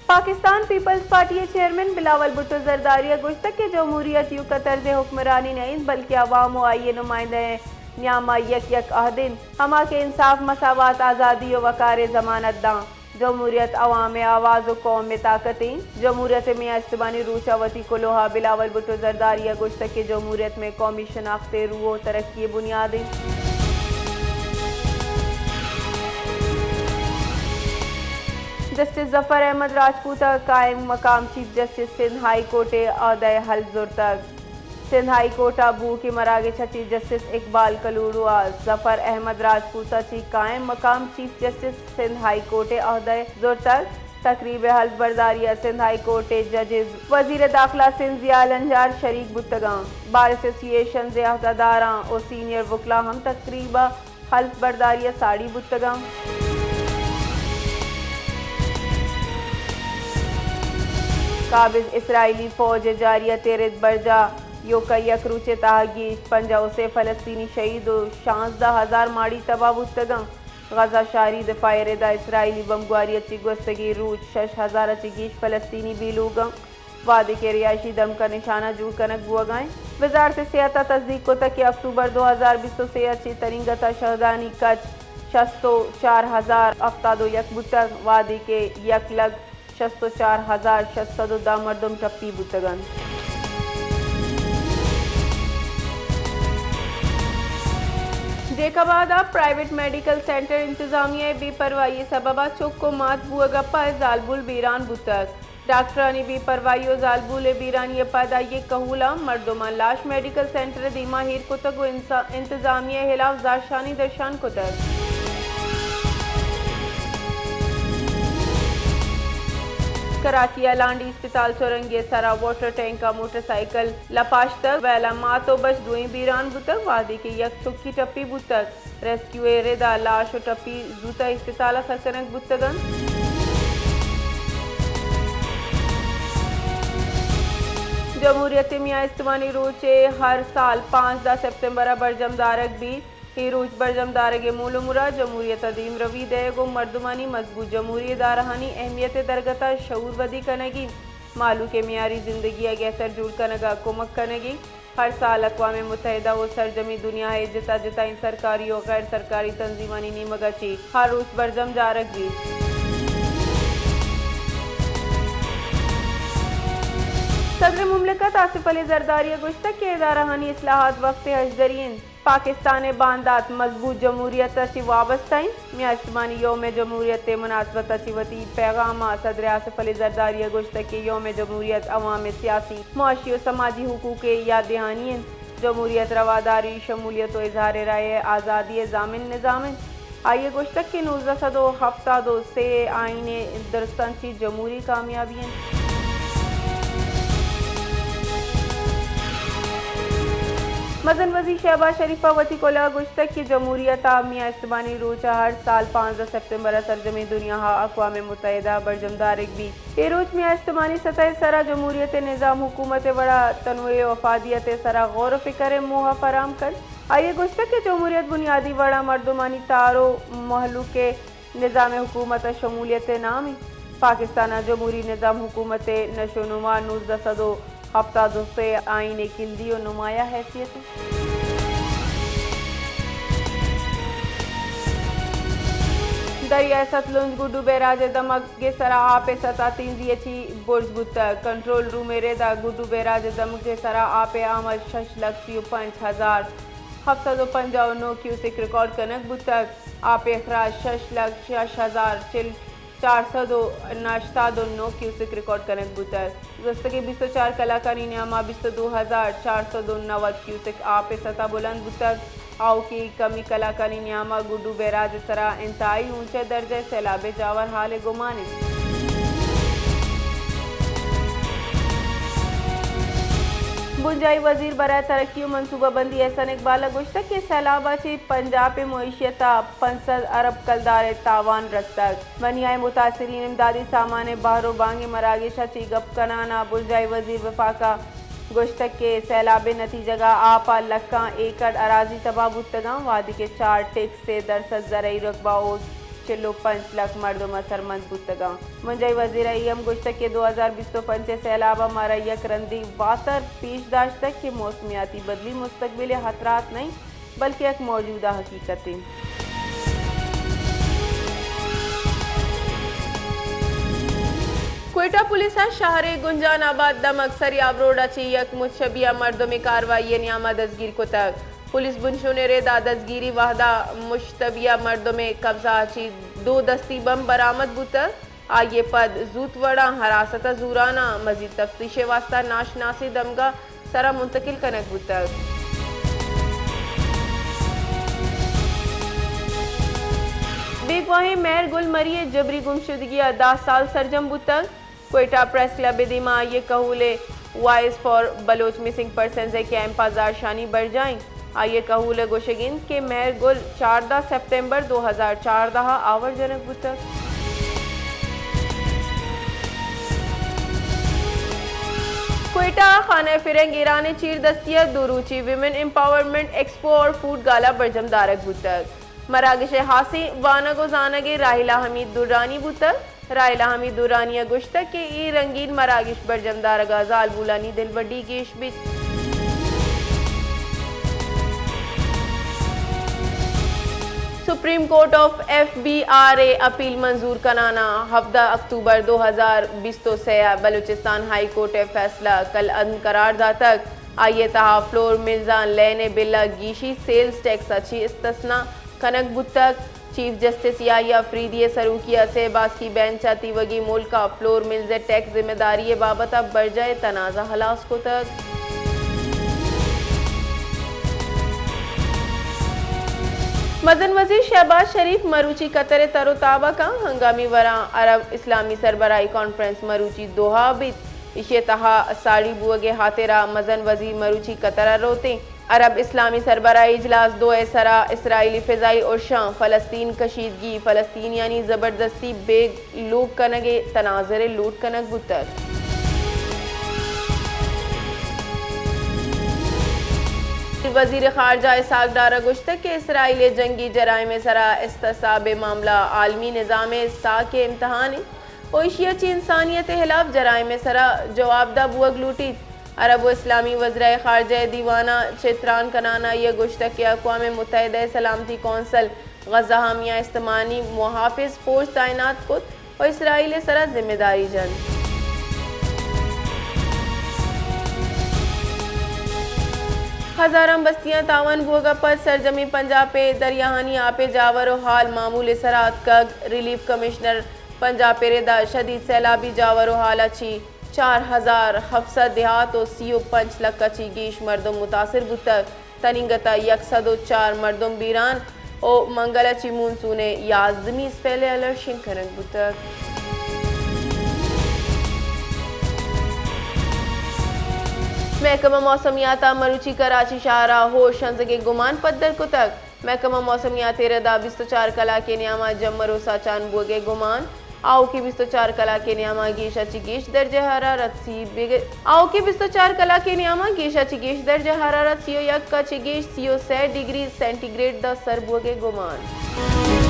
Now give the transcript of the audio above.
Pakistan Peoples Party chairman Bilawal Bhutto Zardari गुश्त के जमहूरियत यू का तर्ज हुक्मरानी नहीं बल्कि अवाम आइए नुमाइंदे न्यामा यक यक अहदिन हमा के इंसाफ मसावत आज़ादी व वकार जमानत दां जमहूरियत अवाम आवाज़ कौम में ताकतें जमहूरियत में इस्तबानी रूचावती को लोहा बिलावल भुट्टो जरदारी गुश्त के जमहूरियत में कौमी शनाख्त रूह तरक्की बुनियादें जस्टिस जफर अहमद राजपूत कायम मकाम chief justice Sindh high court अहदय हल जुर्तक सिंध हाई कोर्ट बू की मरागे चीफ जस्टिस इकबाल कलूरुआ जफर अहमद राजपूत ची कायम मकाम chief justice Sindh high court अहदय जुर्तक तकरीब हल्फ बरदारी सिंध हाई कोर्ट जजेस वजीर दाखिला सिंध जिया लंजार शरीक बुतगा बार एसोसिएशन से अहदादारा और सीनियर वकला हम तकरीब हल्फ बरदारी साड़ी बुतगा काबिज इसराइली फौज जारिया तेरत बरजा यो कयक रूचे तहगीश पंजा से फ़लस्तीनी शहीद 16,000 माड़ी तबाह बुतगं गजा शारी दफाए रेदा इसराइली बमगुआरी अच्छी गुस्तगी रूच 6,000 अच्छी गीश फ़लस्तीनी बीलूगं वादे के रियाशी दम का निशाना जू कनक बुआगाएं वजारत सेहत तस्दीक को तक कि अक्टूबर 2020 से अच्छी तरिंगता शहदानी कच 4,000 अफ्तादो यक बुतग वादे के यक लग 4,600 मरदम टप्पी बुतगन जेकाबादा प्राइवेट मेडिकल सेंटर इंतजामिया बेपरवाही सबबा चौको मात बुअगप्पा जालबुल बीरान बुतक डॉक्टरानी बेपरवाही जालबुल बीरानी पदा ये कहूला मर्दुमा लाश मेडिकल सेंटर दीमा हीर कुतक इंतजामिया हिलाफ जाशानी दर्शान कुतक कराची लांडी अस्पताल चौरंगे सरा वाटर टैंक का मोटरसाइकिल लपाश तक वैला मातो बच दुई बीरान बुतक वादी के यक चुक्की टप्पी बुतक रेस्क्यू रेदा लाश और टप्पी जूता अस्पताल सरकनक बुतगन जमहूरियत मियाँ इस्तेमाली रोचे हर साल 5 सितंबर बरजमदारक भी रोज बरजमदारगे मूल मुरा जमहूरियत अदीम रवी दयगो मर्दुमानी मजबूत जमहूरी दारहानी अहमियत दरगता शऊर वदी कनगी मालू के मियारी जिंदगी गहतर जुड़ कनगा कुमक कनगी हर साल अक़वाम मुत्तहिदा वो सरजमी दुनिया है जिता जिता इन सरकारी और गैर सरकारी तंजीमानी नीमगची हर रोज बरजम जारक भी सदर मुमलिकत आसिफ अली जरदारी गुश्तक के इदारहानी इस्लाहात वक्त हजदरीन पाकिस्तान बांदात मजबूत जमहूरियत अची वाबस्ताइन मियाँ इस्मानी योम जमहूरियत मुनासबत अची वती पैगाम सदर आसिफ अली जरदारी गुश्तक के योम जमहूरियत अवाम सियासी मुआशी और समाजी हुकूक या दहानी जमहूरियत रवादारी शमूलियत व इजहार राय आज़ादी जामिन निज़ामिन आइए गुश्तक के 1970 से आईने दरस्तन की जमहूरी कामयाबियाँ मजन वजी शहबाज शरीफा वती कोला गुश्तक की जमहूरियत मियाँ इस्तेमानी रोचा हर साल 5 सितंबर सरजमी दुनिया अक़वाम मुत्तहिदा बरजमदारक भी ये रोज मियाँ इस्तेमानी सतह सरा जमहूरियत निज़ाम हुकूमत बड़ा तनवे वफादियत सरा गौर फ़िक्र मोहा फराम कर आइए गुश्तक के जमहूरियत बुनियादी वड़ा मर्दुमानी तारो महलू के निज़ाम हुकूमत शमूलियत नामी पाकिस्तान जमहूरी निज़ाम हुकूमत नशोनुमा 19 हफ्ता से आईने किल्दी और नुमाया हैसियत दरिया सतलुंज गुड्डू बैराज दमक के सरा आपे सता तीजी बुर्ज बुतक कंट्रोल रूम रेदा गुड्डू बैराज दमक के सरा आपे आमद 6,55,000 759 क्यूसिक रिकॉर्ड कनक बुतक आपे अखराज 6,06,000 409 क्यूसिक रिकॉर्ड कनक बुतक दस्तगी 24 कलाकारी न्यामा 22,490 क्यूसिक आप सतह बुलंद बुतक आओ की कमी कलाकारी न्यामा गुड्डू बैराज सरा इंतहाई ऊंचे दर्जे सैलाब जावर हाल गुमाने बुंजाई वजीर बरा तरक्की मनसूबा बंदी एहसन इकबाल गुश्तक के सैलाबा ची पंजाब मुईशियता 500 अरब कलदार तावान रस्तक बनियाए मुतासरीन इमदादी सामान बहरो बांगे मरागेशा ची गप कनाना बुंजाई वजीर वफाका गुश्तक के सैलाब नतीजगा आपा लक्का एकड़ अराजी तबाह बुतगा वादी के 4 टेक्स से दरसद ज़रई रकबा 45 लाख मर्दम सरमंद बुतगा मंजई वजीर अम गुश्तक के 2025 से अलावा मरैयक रंदी वातर पेशदाश तक के मौसमियाती बदली मुस्तकबिल खतरात नहीं बल्कि एक मौजूदा हकीकतें। क्वेटा पुलिस शहर गुंजानाबाद दम अक्सर याब रोड अची यक मुतशबिया मर्दों में कार्रवाई नियामा दसगीर को तक पुलिस बुनशुने रेदा दसगिरी वाहदा मुश्तबिया मर्दों में कब्जा अची 2 दस्ती बम बरामद बुतक आगे पद जूतवड़ा हरासत जूराना मजीद तफ्तीश वास्ता नाशनासी दमगा सरा मुंतकिल कनक बुतक। बेगवाही मेयर गुल मरिए जबरी गुमशुदगी 10 साल सरजम बुतक क्वेटा प्रेस क्लब दिमा ये कहूले voice for Baloch missing person से कैंप आजार शानी बढ़ जाएं आइए कहूले गोशगिन के मेयर गुल 14 सितंबर 2014 आवर जनक बुतक। क्वेटा खाना फिरंग ईरान चीर दस्तियत दुरूची विमेन एम्पावरमेंट एक्सपो और फूड गाला बरजम दारक बुतक मरागिश हासी वानगो जानगे राहिला हमीद दुरानी बुतक राहिला हमीद दुरानिया गुश्तक के ई रंगीन मरागिश बरजम दारगा जाल बुलानी दिल बड्डी गेश बिच। Supreme court of FBRA appeal मंजूर कराना 17 अक्टूबर 2020 से बलूचिस्तान हाई कोर्ट फैसला कल करारदा तक आइए तहा फ्लोर मिल्जान लेने बिल्ला गीशी सेल्स टैक्स अच्छी इस्तना कनक बुतक चीफ जस्टिस याहिया अफरीदी सरूकिया से बास की बेंच आती वगी मुल्का फ्लोर मिल्ज टैक्स जिम्मेदारी बाबत अब बढ़ जाए तनाज़ा हलास को तक। मदन वजीर शहबाज शरीफ मरूची कतर तरोताबा का हंगामी वरा अरब इस्लामी सरबराही कॉन्फ्रेंस मरूची दोहा बित इशे तहा साड़ी बुअगे हातेरा मदन वजीर मरूची कतर रोते अरब इस्लामी सरबराही इजलास 2 सरा इसराइली फ़िज़ाई और शाम फ़लस्तीन कशीदगी फ़लस्तीन यानी ज़बरदस्ती बेग लोग कनगे तनाज़र लूट कनक बुतक। वज़ीर ख़ारजा इसाक डारा गुश्तक के इसराइली जंगी जराइम सरा इस्तिसाब मामला आलमी निज़ाम सा के इम्तहान ओशिया ची इंसानियत खिलाफ जराइम सरा जवाबदा बुअग लूटी अरब इस्लामी वज़ीर ख़ारजा दीवाना चित्रान कनाना ये गुश्तक के अक़वाम मुत्तहिदा सलामती कौंसल गज़ा हामिया इस्तेमानी मुहाफ़िज़ फ़ोर्स तैनात को और इसराइल सरा जिम्मेदारी जन। हज़ारम बस्तियाँ तावन भोगा पर सरजमी पंजाब पे दरियाहानी आपे जावर और हाल मामूल सरात कग रिलीफ कमिश्नर पंजाब पे रेदा शदीद सैलाबी जावर और हाल अच्छी 4000 हफ्सा देहात और सीओ 5 लाख अच्छी गीश मर्दम मुतासिर बुतक तनिंगता 104 मर्दम बीरान और मंगल अच्छी मूनसूने याजमी पहले अलर्ट शिंकरंग बुतक। महकमा मौसमियात मरूची कराची शाहरा हो शंज के गुमान पद्दर को तक महकमा मौसमियात रदा 24 कला के नियामा जमरोसा चान बोगे गुमान आओ की 24 कला के नियामा गीशा चिगीश दर्जे हरारत सी आओ की 24 कला के नियामा गीशा चिगीश दर्जे हरारत सीओ 1 का चिगीश सीओ 6 डिग्री सेंटीग्रेड द सर बोगे गुमान।